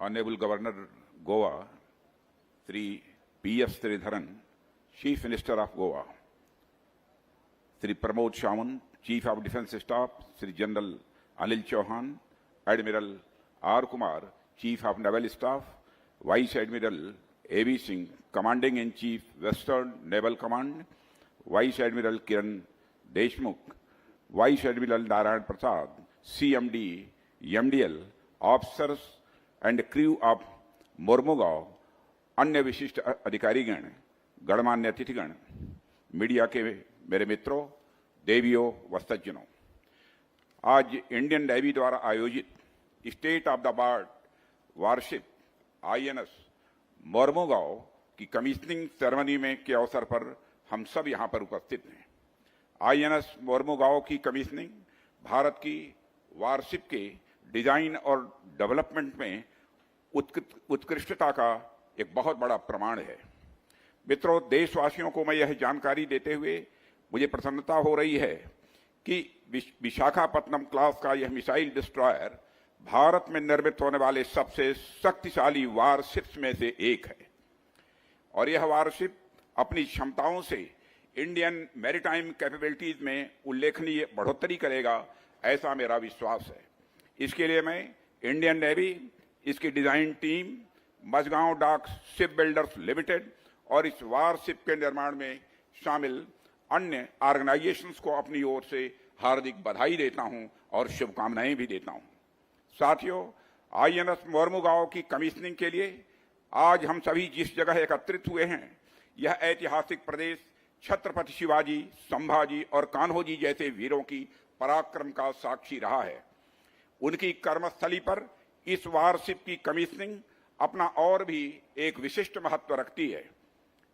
Honorable Governor Goa, Sri P.S. Sridharan, Chief Minister of Goa, Sri Pramod Sawant, Chief of Defence Staff, Sri General Anil Chauhan, Admiral R. Kumar, Chief of Naval Staff, Vice Admiral A.V. Singh, Commanding-in-Chief, Western Naval Command, Vice Admiral Kiran Deshmukh, Vice Admiral Narayan Prasad, CMD, MDL, officers and crew of Mormugao, अन्य विशिष्ट अधिकारीगण, गणमान्य अतिथिगण, media के मेरे मित्रों, देवियों व सज्जनों, आज इंडियन नेवी द्वारा आयोजित स्टेट ऑफ द आर्ट वार्षिक INS मोरमुगांव की कमीशनिंग सेरेमनी में के अवसर पर हम सब यहां पर उपस्थित हैं। INS मोरमुगांव की कमीशनिंग भारत की वारशिप के डिजाइन और डेवलपमेंट में उत्कृष्टता का एक बहुत बड़ा प्रमाण है। मित्रों, देशवासियों को मैं यह जानकारी देते हुए मुझे प्रसन्नता हो रही है कि विशाखापत्तनम क्लास का यह मिसाइल डिस्ट्रॉयर भारत में निर्मित होने वाले सबसे शक्तिशाली वारशिप्स में से एक है और यह वारशिप अपनी क्षमताओं से इंडियन मैरीटाइम कैपेबिलिटीज में उल्लेखनीय बढ़ोतरी करेगा, ऐसा मेरा विश्वास है। इसके लिए मैं इंडियन नेवी, इसकी design team, Mazagon dock ship builders limited और इस वारशिप के निर्माण में शामिल अन्य ऑर्गेनाइजेशंस को अपनी ओर से हार्दिक बधाई देता हूं और शुभकामनाएं भी देता हूं। साथियों, INS मोरमुगांव की कमीशनिंग के लिए आज हम सभी जिस जगह एकत्रित हुए हैं, यह ऐतिहासिक प्रदेश छत्रपति शिवाजी, संभाजी और कान्होजी जैसे वीरों की पराक्रम का साक्षी रहा है। उनकी कर्मस्थली पर इस वारशिप की कमीशनिंग अपना और भी एक विशिष्ट महत्व रखती है।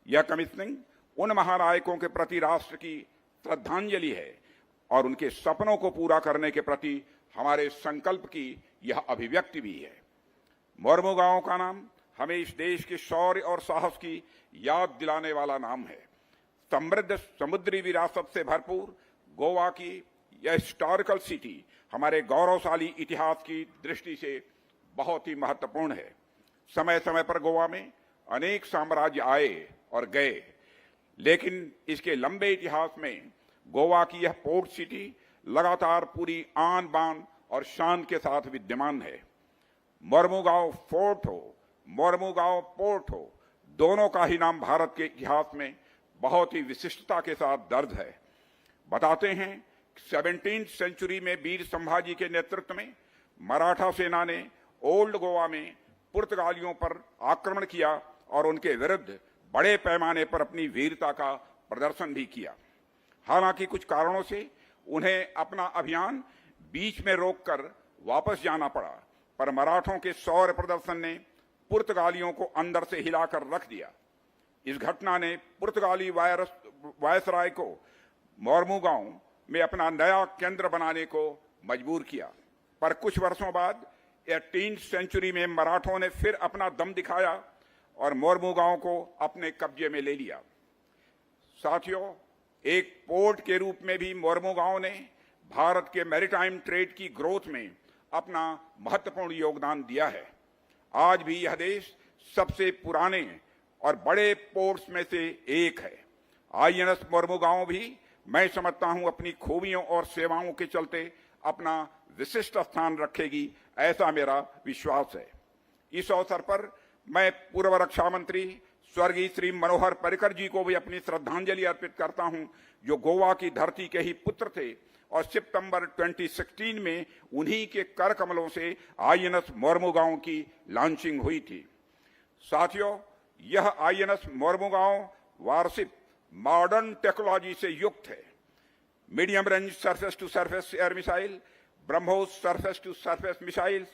यह कमीशनिंग उन महानायकों के प्रति राष्ट्र की श्रद्धांजलि है और उनके सपनों को पूरा करने के प्रति हमारे संकल्प की यह अभिव्यक्ति भी है। मोरमुगांव का नाम हमें इस देश के शौर्य और साहस की याद दिलाने वाला नाम है। समृद्ध समुद्री विरासत से भरपूर गोवा की यह हिस्टोरिकल सिटी हमारे गौरवशाली इतिहास की दृष्टि से बहुत ही महत्वपूर्ण है। समय समय पर गोवा में अनेक साम्राज्य आए और गए, लेकिन इसके लंबे इतिहास में गोवा की यह पोर्ट सिटी लगातार पूरी आन बान और शान के साथ विद्यमान है। मोरमुगांव फोर्ट हो, मोरमुगांव पोर्ट हो, दोनों का ही नाम भारत के इतिहास में बहुत ही विशिष्टता के साथ दर्ज है। बताते हैं 17वीं सेंचुरी में वीर संभाजी के नेतृत्व में मराठा सेना ने ओल्ड गोवा में पुर्तगालियों पर आक्रमण किया और उनके विरुद्ध बड़े पैमाने पर अपनी वीरता का प्रदर्शन भी किया। हालांकि कुछ कारणों से उन्हें अपना अभियान बीच में रोककर वापस जाना पड़ा, पर मराठों के शौर्य प्रदर्शन ने पुर्तगालियों को अंदर से हिलाकर रख दिया। इस घटना ने पुर्तगाली वायसराय को मोरमुगांव में अपना नया केंद्र बनाने को मजबूर किया, पर कुछ वर्षों बाद 18वीं सेंचुरी में मराठों ने फिर अपना दम दिखाया और मोरमुगांव को अपने कब्जे में ले लिया। साथियों, एक पोर्ट के रूप में भी मोरमुगांव ने भारत के मैरीटाइम ट्रेड की ग्रोथ में अपना महत्वपूर्ण योगदान दिया है। आज भी यह देश सबसे पुराने और बड़े पोर्ट्स में से एक है। INS मोरमुगांव भी मैं समझता हूं अपनी खूबियों और सेवाओं के चलते अपना विशिष्ट स्थान रखेगी, ऐसा मेरा विश्वास है। इस अवसर पर मैं पूर्व रक्षा मंत्री स्वर्गीय श्री मनोहर पर्रिकर जी को भी अपनी श्रद्धांजलि अर्पित करता हूं, जो गोवा की धरती के ही पुत्र थे और सितंबर 2016 में उन्हीं के कर कमलों से INS मोरमुगांव की लॉन्चिंग हुई थी। साथियों, यह INS Mormugao warship modern technology से युक्त है। Medium range surface to surface air missile, BrahMos surface to surface missiles,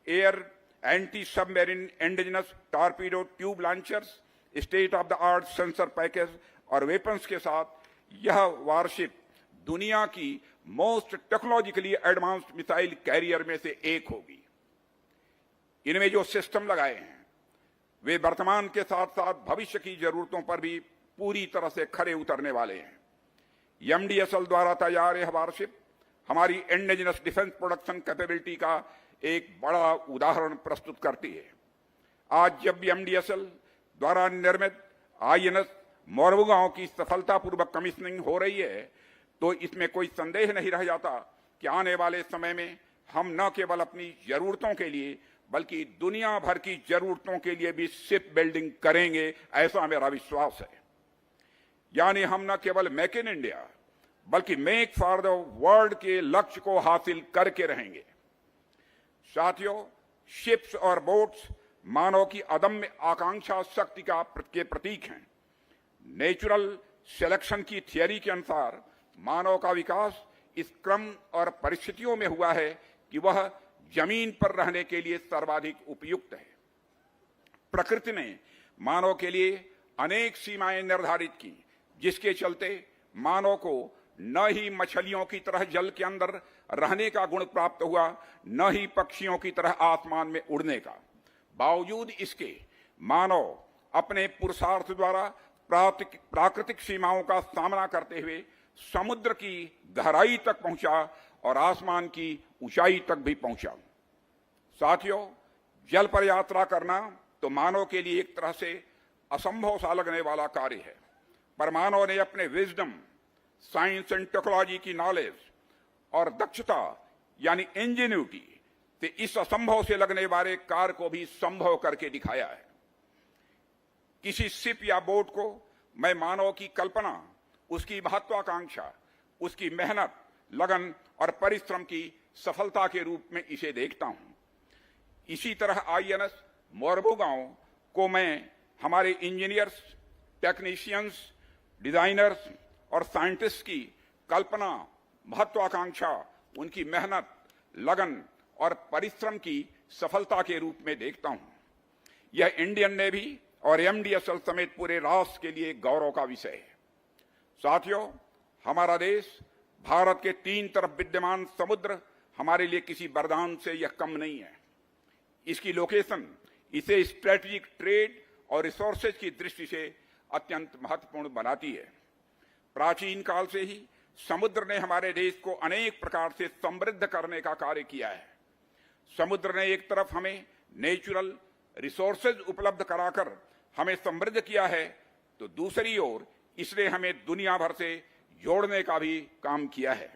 air anti submarine indigenous torpedo tube launchers, state of the art sensor package और वेपन्स के साथ यह वारशिप दुनिया की most technologically advanced missile carrier में से एक होगी। इनमें जो सिस्टम लगाए हैं वे वर्तमान के साथ साथ भविष्य की जरूरतों पर भी पूरी तरह से खरे उतरने वाले हैं। MDSL द्वारा तैयार यह वारशिप हमारी इंडिजिनस डिफेंस प्रोडक्शन कैपेबिलिटी का एक बड़ा उदाहरण प्रस्तुत करती है। आज जब भी MDSL द्वारा निर्मित INS मोरमुगांव की सफलतापूर्वक कमीशनिंग हो रही है, तो इसमें कोई संदेह नहीं रह जाता कि आने वाले समय में हम न केवल अपनी जरूरतों के लिए बल्कि दुनिया भर की जरूरतों के लिए भी शिप बिल्डिंग करेंगे, ऐसा मेरा विश्वास है। यानी हम न केवल मेक इन इंडिया बल्कि मेक फॉर द वर्ल्ड के लक्ष्य को हासिल करके रहेंगे। साथियों, शिप्स और बोट्स मानव की अदम्य आकांक्षा शक्ति के प्रतीक हैं। नेचुरल सिलेक्शन की थियरी के अनुसार मानव का विकास इस क्रम और परिस्थितियों में हुआ है कि वह जमीन पर रहने के लिए सर्वाधिक उपयुक्त है। प्रकृति ने मानव के लिए अनेक सीमाएं निर्धारित की, जिसके चलते मानव को न ही मछलियों की तरह जल के अंदर रहने का गुण प्राप्त हुआ, न ही पक्षियों की तरह आसमान में उड़ने का। बावजूद इसके मानव अपने पुरुषार्थ द्वारा प्राकृतिक सीमाओं का सामना करते हुए समुद्र की गहराई तक पहुंचा और आसमान की ऊंचाई तक भी पहुंचा। साथियों, जल पर यात्रा करना तो मानव के लिए एक तरह से असंभव सा लगने वाला कार्य है, पर मानव ने अपने विजडम, साइंस एंड टेक्नोलॉजी की नॉलेज और दक्षता यानी इंजेन्यूटी से इस असंभव से लगने वाले कार्य को भी संभव करके दिखाया है। किसी शिप या बोट को मैं मानव की कल्पना, उसकी महत्वाकांक्षा, उसकी मेहनत, लगन और परिश्रम की सफलता के रूप में इसे देखता हूं। इसी तरह INS मोरमुगांव को मैं हमारे इंजीनियर्स, टेक्नीशियंस, डिजाइनर्स और साइंटिस्ट की कल्पना, महत्वाकांक्षा, उनकी मेहनत, लगन और परिश्रम की सफलता के रूप में देखता हूं। यह इंडियन नेवी और MDSL समेत पूरे राष्ट्र के लिए गौरव का विषय है। साथियों, हमारा देश, भारत के 3 तरफ विद्यमान समुद्र हमारे लिए किसी वरदान से यह कम नहीं है। इसकी लोकेशन इसे स्ट्रेटेजिक ट्रेड और रिसोर्सेज की दृष्टि से अत्यंत महत्वपूर्ण बनाती है। प्राचीन काल से ही समुद्र ने हमारे देश को अनेक प्रकार से समृद्ध करने का कार्य किया है। समुद्र ने एक तरफ हमें नेचुरल रिसोर्सेज उपलब्ध कराकर हमें समृद्ध किया है, तो दूसरी ओर इसने हमें दुनिया भर से जोड़ने का भी काम किया है।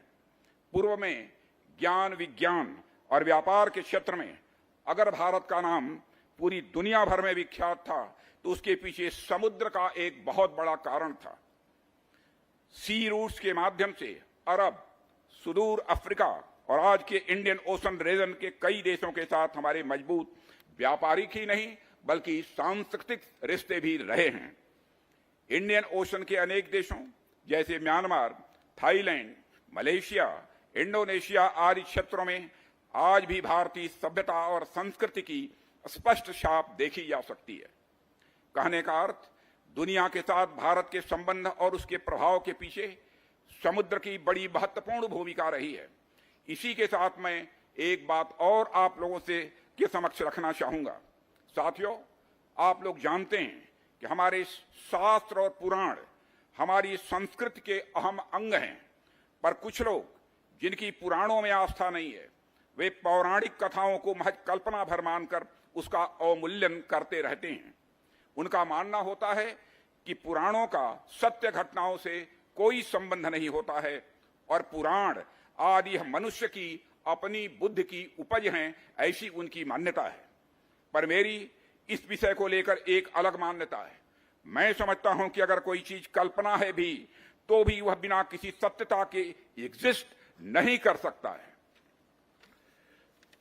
पूर्व में ज्ञान, विज्ञान और व्यापार के क्षेत्र में अगर भारत का नाम पूरी दुनिया भर में विख्यात था, तो उसके पीछे समुद्र का एक बहुत बड़ा कारण था। सी रूट्स के माध्यम से अरब, सुदूर अफ्रीका और आज के इंडियन ओशन रीजन के कई देशों के साथ हमारे मजबूत व्यापारिक ही नहीं बल्कि सांस्कृतिक रिश्ते भी रहे हैं। इंडियन ओशन के अनेक देशों जैसे म्यांमार, थाईलैंड, मलेशिया, इंडोनेशिया आदि क्षेत्रों में आज भी भारतीय सभ्यता और संस्कृति की स्पष्ट छाप देखी जा सकती है। कहने का अर्थ, दुनिया के साथ भारत के संबंध और उसके प्रभाव के पीछे समुद्र की बड़ी महत्वपूर्ण भूमिका रही है। इसी के साथ मैं एक बात और आप लोगों से के समक्ष रखना चाहूंगा। साथियों, आप लोग जानते हैं कि हमारे शास्त्र और पुराण हमारी संस्कृति के अहम अंग हैं, पर कुछ लोग जिनकी पुराणों में आस्था नहीं है, वे पौराणिक कथाओं को महज कल्पना भर मानकर उसका अवमूल्यन करते रहते हैं। उनका मानना होता है कि पुराणों का सत्य घटनाओं से कोई संबंध नहीं होता है और पुराण आदि मनुष्य की अपनी बुद्धि की उपज हैं, ऐसी उनकी मान्यता है। पर मेरी इस विषय को लेकर एक अलग मान्यता है। मैं समझता हूं कि अगर कोई चीज कल्पना है भी, तो भी वह बिना किसी सत्यता के एग्जिस्ट नहीं कर सकता है।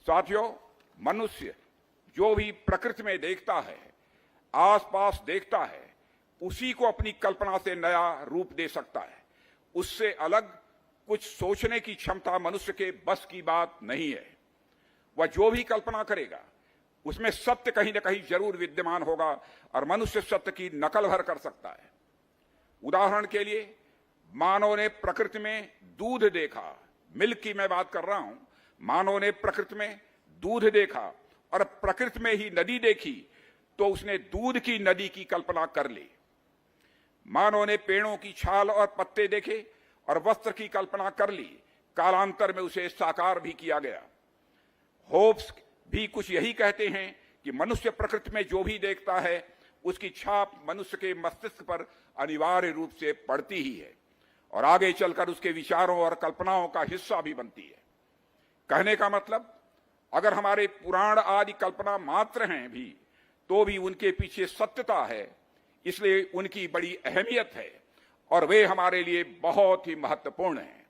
साथियों, मनुष्य जो भी प्रकृति में देखता है, आसपास देखता है, उसी को अपनी कल्पना से नया रूप दे सकता है। उससे अलग कुछ सोचने की क्षमता मनुष्य के बस की बात नहीं है। वह जो भी कल्पना करेगा उसमें सत्य कहीं न कहीं जरूर विद्यमान होगा और मनुष्य सत्य की नकल भर कर सकता है। उदाहरण के लिए, मानव ने प्रकृति में दूध देखा, मिल्क की मैं बात कर रहा हूं। मानव ने प्रकृति में दूध देखा और प्रकृति में ही नदी देखी, तो उसने दूध की नदी की कल्पना कर ली। मानव ने पेड़ों की छाल और पत्ते देखे और वस्त्र की कल्पना कर ली। कालांतर में उसे साकार भी किया गया। होब्स भी कुछ यही कहते हैं कि मनुष्य प्रकृति में जो भी देखता है उसकी छाप मनुष्य के मस्तिष्क पर अनिवार्य रूप से पड़ती ही है और आगे चलकर उसके विचारों और कल्पनाओं का हिस्सा भी बनती है। कहने का मतलब, अगर हमारे पुराण आदि कल्पना मात्र हैं भी तो भी उनके पीछे सत्यता है, इसलिए उनकी बड़ी अहमियत है और वे हमारे लिए बहुत ही महत्वपूर्ण हैं।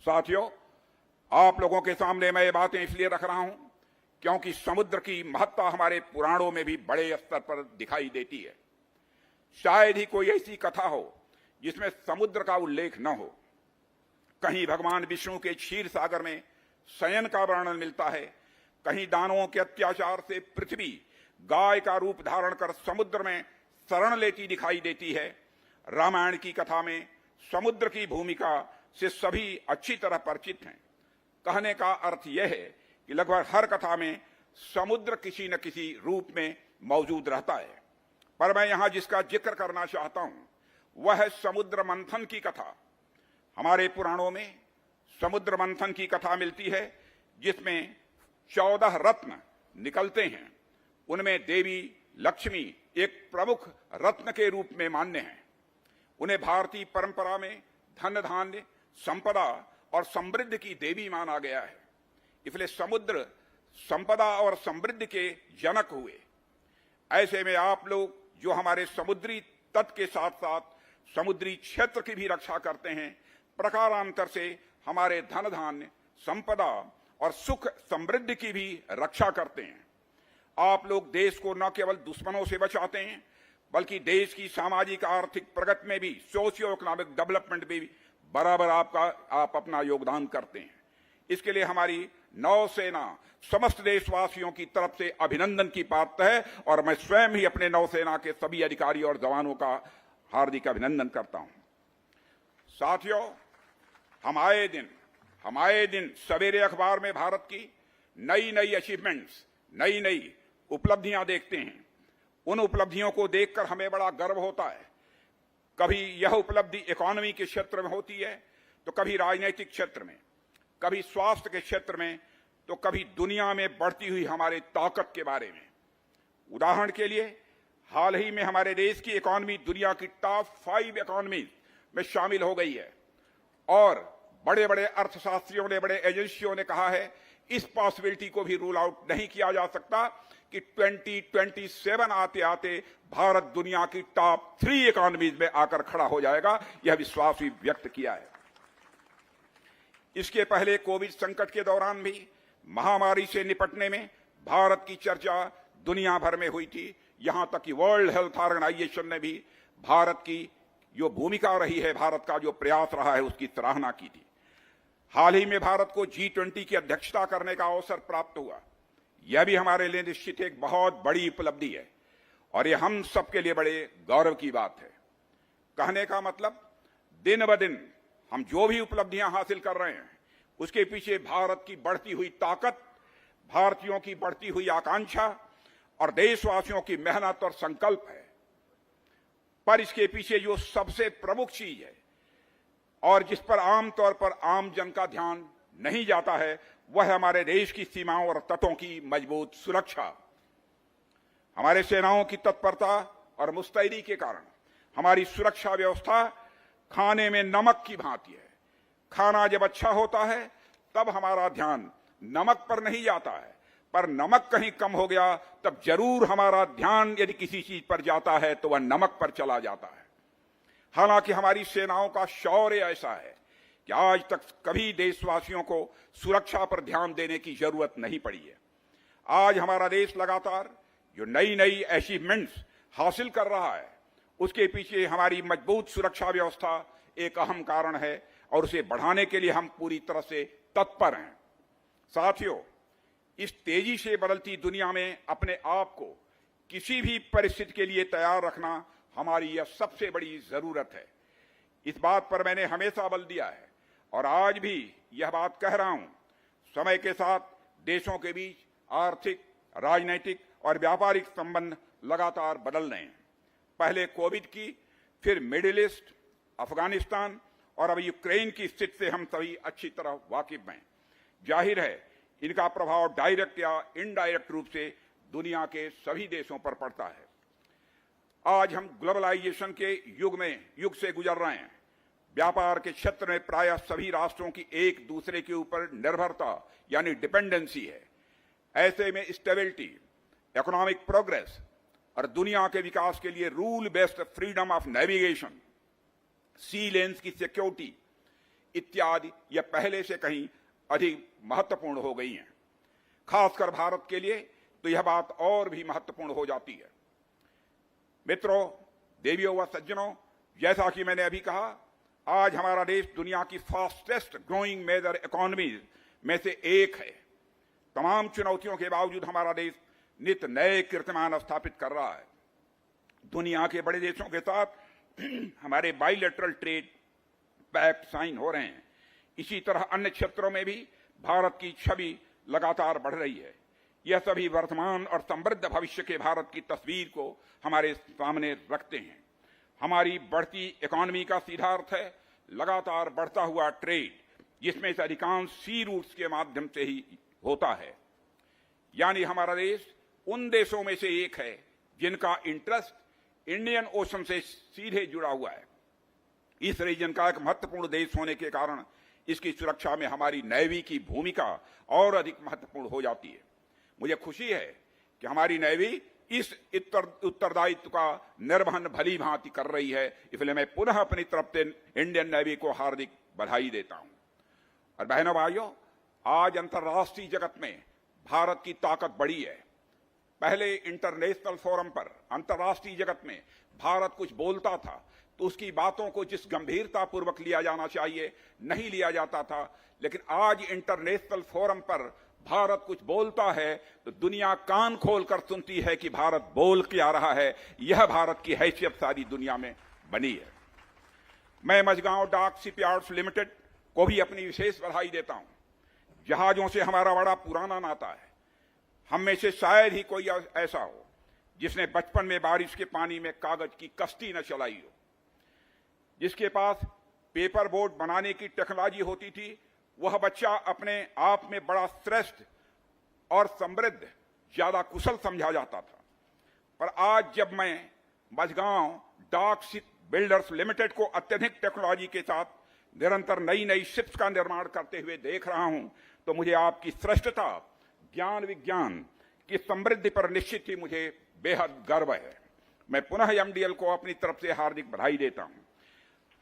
साथियों, आप लोगों के सामने मैं ये बातें इसलिए रख रहा हूं क्योंकि समुद्र की महत्ता हमारे पुराणों में भी बड़े स्तर पर दिखाई देती है। शायद ही कोई ऐसी कथा हो जिसमें समुद्र का उल्लेख न हो। कहीं भगवान विष्णु के क्षीर सागर में शयन का वर्णन मिलता है, कहीं दानवों के अत्याचार से पृथ्वी गाय का रूप धारण कर समुद्र में शरण लेती दिखाई देती है। रामायण की कथा में समुद्र की भूमिका से सभी अच्छी तरह परिचित हैं। कहने का अर्थ यह है कि लगभग हर कथा में समुद्र किसी न किसी रूप में मौजूद रहता है, पर मैं यहां जिसका जिक्र करना चाहता हूं वह है समुद्र मंथन की कथा। हमारे पुराणों में समुद्र मंथन की कथा मिलती है जिसमें 14 रत्न निकलते हैं। उनमें देवी लक्ष्मी एक प्रमुख रत्न के रूप में मान्य हैं। उन्हें भारतीय परंपरा में धन धान्य संपदा और समृद्धि की देवी माना गया है, इसलिए समुद्र संपदा और समृद्धि के जनक हुए। ऐसे में आप लोग जो हमारे समुद्री तट के साथ साथ समुद्री क्षेत्र की भी रक्षा करते हैं, प्रकारांतर से हमारे धन धान्य संपदा और सुख समृद्धि की भी रक्षा करते हैं। आप लोग देश को न केवल दुश्मनों से बचाते हैं बल्कि देश की सामाजिक आर्थिक प्रगति में भी, सोशियो इकोनॉमिक डेवलपमेंट में भी बराबर आप अपना योगदान करते हैं। इसके लिए हमारी नौसेना समस्त देशवासियों की तरफ से अभिनंदन की पात्र है और मैं स्वयं ही अपने नौसेना के सभी अधिकारी और जवानों का हार्दिक अभिनंदन करता हूं। साथियों, हम आए दिन सवेरे अखबार में भारत की नई नई अचीवमेंट्स, नई नई उपलब्धियां देखते हैं। उन उपलब्धियों को देखकर हमें बड़ा गर्व होता है। कभी यह उपलब्धि इकोनॉमी के क्षेत्र में होती है तो कभी राजनीतिक क्षेत्र में, कभी स्वास्थ्य के क्षेत्र में, तो कभी दुनिया में बढ़ती हुई हमारे ताकत के बारे में। उदाहरण के लिए, हाल ही में हमारे देश की इकोनॉमी दुनिया की टॉप 5 इकोनॉमी में शामिल हो गई है और बड़े बड़े अर्थशास्त्रियों ने, बड़े एजेंसियों ने कहा है इस पॉसिबिलिटी को भी रूल आउट नहीं किया जा सकता कि 2027 आते आते भारत दुनिया की टॉप 3 इकोनॉमीज में आकर खड़ा हो जाएगा। यह विश्वास भी व्यक्त किया है। इसके पहले कोविड संकट के दौरान भी महामारी से निपटने में भारत की चर्चा दुनिया भर में हुई थी। यहां तक कि वर्ल्ड हेल्थ ऑर्गेनाइजेशन ने भी भारत की जो भूमिका रही है, भारत का जो प्रयास रहा है, उसकी सराहना की थी। हाल ही में भारत को G20 की अध्यक्षता करने का अवसर प्राप्त हुआ। यह भी हमारे लिए निश्चित एक बहुत बड़ी उपलब्धि है और यह हम सबके लिए बड़े गौरव की बात है। कहने का मतलब, दिन ब दिन हम जो भी उपलब्धियां हासिल कर रहे हैं उसके पीछे भारत की बढ़ती हुई ताकत, भारतीयों की बढ़ती हुई आकांक्षा और देशवासियों की मेहनत और संकल्प है। पर इसके पीछे जो सबसे प्रमुख चीज है और जिस पर आमतौर पर आम जन का ध्यान नहीं जाता है, वह हमारे देश की सीमाओं और तटों की मजबूत सुरक्षा। हमारे सेनाओं की तत्परता और मुस्तैदी के कारण हमारी सुरक्षा व्यवस्था खाने में नमक की भांति है। खाना जब अच्छा होता है तब हमारा ध्यान नमक पर नहीं जाता है, पर नमक कहीं कम हो गया तब जरूर हमारा ध्यान यदि किसी चीज पर जाता है तो वह नमक पर चला जाता है। हालांकि हमारी सेनाओं का शौर्य ऐसा है कि आज तक कभी देशवासियों को सुरक्षा पर ध्यान देने की जरूरत नहीं पड़ी है। आज हमारा देश लगातार जो नई नई अचीवमेंट्स हासिल कर रहा है उसके पीछे हमारी मजबूत सुरक्षा व्यवस्था एक अहम कारण है और उसे बढ़ाने के लिए हम पूरी तरह से तत्पर हैं। साथियों, इस तेजी से बदलती दुनिया में अपने आप को किसी भी परिस्थिति के लिए तैयार रखना हमारी यह सबसे बड़ी जरूरत है। इस बात पर मैंने हमेशा बल दिया है और आज भी यह बात कह रहा हूं। समय के साथ देशों के बीच आर्थिक, राजनीतिक और व्यापारिक संबंध लगातार बदल रहे हैं। पहले कोविड की, फिर मिडिल ईस्ट, अफगानिस्तान और अब यूक्रेन की स्थिति से हम सभी अच्छी तरह वाकिफ हैं। जाहिर है इनका प्रभाव डायरेक्ट या इनडायरेक्ट रूप से दुनिया के सभी देशों पर पड़ता है। आज हम ग्लोबलाइजेशन के युग से गुजर रहे हैं। व्यापार के क्षेत्र में प्रायः सभी राष्ट्रों की एक दूसरे के ऊपर निर्भरता यानी डिपेंडेंसी है। ऐसे में स्टेबिलिटी, इकोनॉमिक प्रोग्रेस और दुनिया के विकास के लिए rule based freedom of navigation, sea lanes की सिक्योरिटी इत्यादि यह पहले से कहीं अधिक महत्वपूर्ण हो गई हैं। खासकर भारत के लिए तो यह बात और भी महत्वपूर्ण हो जाती है। मित्रों, देवियों व सज्जनों, जैसा कि मैंने अभी कहा, आज हमारा देश दुनिया की फास्टेस्ट ग्रोइंग मेजर इकोनॉमीज में से एक है। तमाम चुनौतियों के बावजूद हमारा देश नित नए कीर्तिमान स्थापित कर रहा है। दुनिया के बड़े देशों के साथ हमारे बाइलेटरल ट्रेड पैक्ट साइन हो रहे हैं। इसी तरह अन्य क्षेत्रों में भी भारत की छवि लगातार बढ़ रही है। यह सभी वर्तमान और समृद्ध भविष्य के भारत की तस्वीर को हमारे सामने रखते हैं। हमारी बढ़ती इकोनॉमी का सीधा अर्थ है लगातार बढ़ता हुआ ट्रेड, जिसमें से अधिकांश सी रूट्स के माध्यम से ही होता है। यानी हमारा देश उन देशों में से एक है जिनका इंटरेस्ट इंडियन ओशन से सीधे जुड़ा हुआ है। इस रीजन का एक महत्वपूर्ण देश होने के कारण इसकी सुरक्षा में हमारी नेवी की भूमिका और अधिक महत्वपूर्ण हो जाती है। मुझे खुशी है कि हमारी नेवी इस उत्तरदायित्व का निर्वहन भली भांति कर रही है। इसलिए मैं पुनः अपनी तरफ से इंडियन नेवी को हार्दिक बधाई देता हूं। और बहनों भाइयों, आज अंतर्राष्ट्रीय जगत में भारत की ताकत बढ़ी है। पहले इंटरनेशनल फोरम पर अंतर्राष्ट्रीय जगत में भारत कुछ बोलता था तो उसकी बातों को जिस गंभीरता पूर्वक लिया जाना चाहिए नहीं लिया जाता था, लेकिन आज इंटरनेशनल फोरम पर भारत कुछ बोलता है तो दुनिया कान खोलकर सुनती है कि भारत बोल के आ रहा है। यह भारत की हैसियत सारी दुनिया में बनी है। मैं मझगांव डाक शिपयार्ड्स लिमिटेड को भी अपनी विशेष बधाई देता हूं। जहाजों से हमारा बड़ा पुराना नाता है। हम में से शायद ही कोई ऐसा हो जिसने बचपन में बारिश के पानी में कागज की कश्ती न चलाई हो। जिसके पास पेपर बोट बनाने की टेक्नोलॉजी होती थी, वह बच्चा अपने आप में बड़ा श्रेष्ठ और समृद्ध, ज्यादा कुशल समझा जाता था। पर आज जब मैं मझगांव डाक शिप बिल्डर्स लिमिटेड को अत्यधिक टेक्नोलॉजी के साथ निरंतर नई नई शिप्स का निर्माण करते हुए देख रहा हूं, तो मुझे आपकी श्रेष्ठता, ज्ञान विज्ञान की समृद्धि पर निश्चित ही मुझे बेहद गर्व है। मैं पुनः एमडीएल को अपनी तरफ से हार्दिक बधाई देता हूं।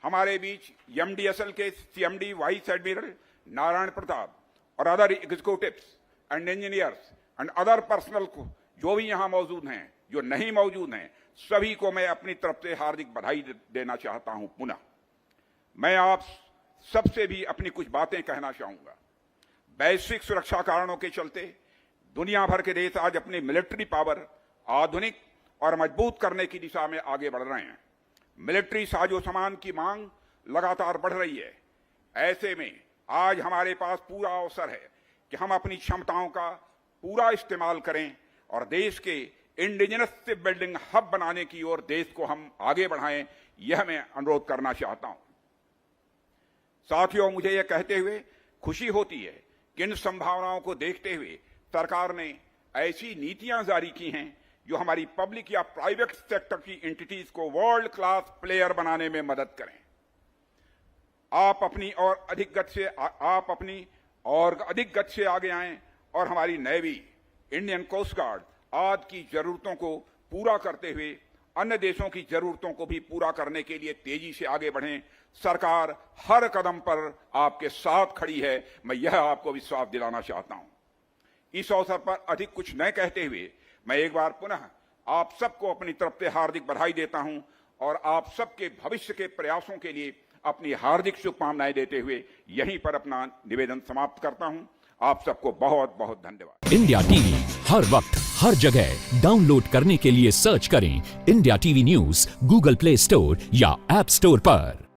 हमारे बीच एमडीएसएल के CMD vice admiral Narayan Pratap और other executives and engineers and other personnel को जो भी यहां मौजूद हैं, जो नहीं मौजूद हैं, सभी को मैं अपनी तरफ से हार्दिक बधाई देना चाहता हूं। पुनः मैं आप सबसे भी अपनी कुछ बातें कहना चाहूंगा। वैश्विक सुरक्षा कारणों के चलते दुनिया भर के देश आज अपनी मिलिट्री पावर आधुनिक और मजबूत करने की दिशा में आगे बढ़ रहे हैं। मिलिट्री साजो सामान की मांग लगातार बढ़ रही है। ऐसे में आज हमारे पास पूरा अवसर है कि हम अपनी क्षमताओं का पूरा इस्तेमाल करें और देश के इंडिजिनस शिप बिल्डिंग हब बनाने की ओर देश को हम आगे बढ़ाएं। यह मैं अनुरोध करना चाहता हूं। साथियों, मुझे यह कहते हुए खुशी होती है कि इन संभावनाओं को देखते हुए सरकार ने ऐसी नीतियां जारी की हैं जो हमारी पब्लिक या प्राइवेट सेक्टर की एंटिटीज को वर्ल्ड क्लास प्लेयर बनाने में मदद करें। आप अपनी और अधिक गति से आगे आएं और हमारी नेवी, इंडियन कोस्ट गार्ड आदि की जरूरतों को पूरा करते हुए अन्य देशों की जरूरतों को भी पूरा करने के लिए तेजी से आगे बढ़ें। सरकार हर कदम पर आपके साथ खड़ी है, मैं यह आपको विश्वास दिलाना चाहता हूं। इस अवसर पर अधिक कुछ न कहते हुए मैं एक बार पुनः आप सबको अपनी तरफ से हार्दिक बधाई देता हूं और आप सबके भविष्य के प्रयासों के लिए अपनी हार्दिक शुभकामनाएं देते हुए यहीं पर अपना निवेदन समाप्त करता हूं। आप सबको बहुत बहुत धन्यवाद। इंडिया टीवी हर वक्त हर जगह डाउनलोड करने के लिए सर्च करें India TV news Google play store या ऐप स्टोर पर।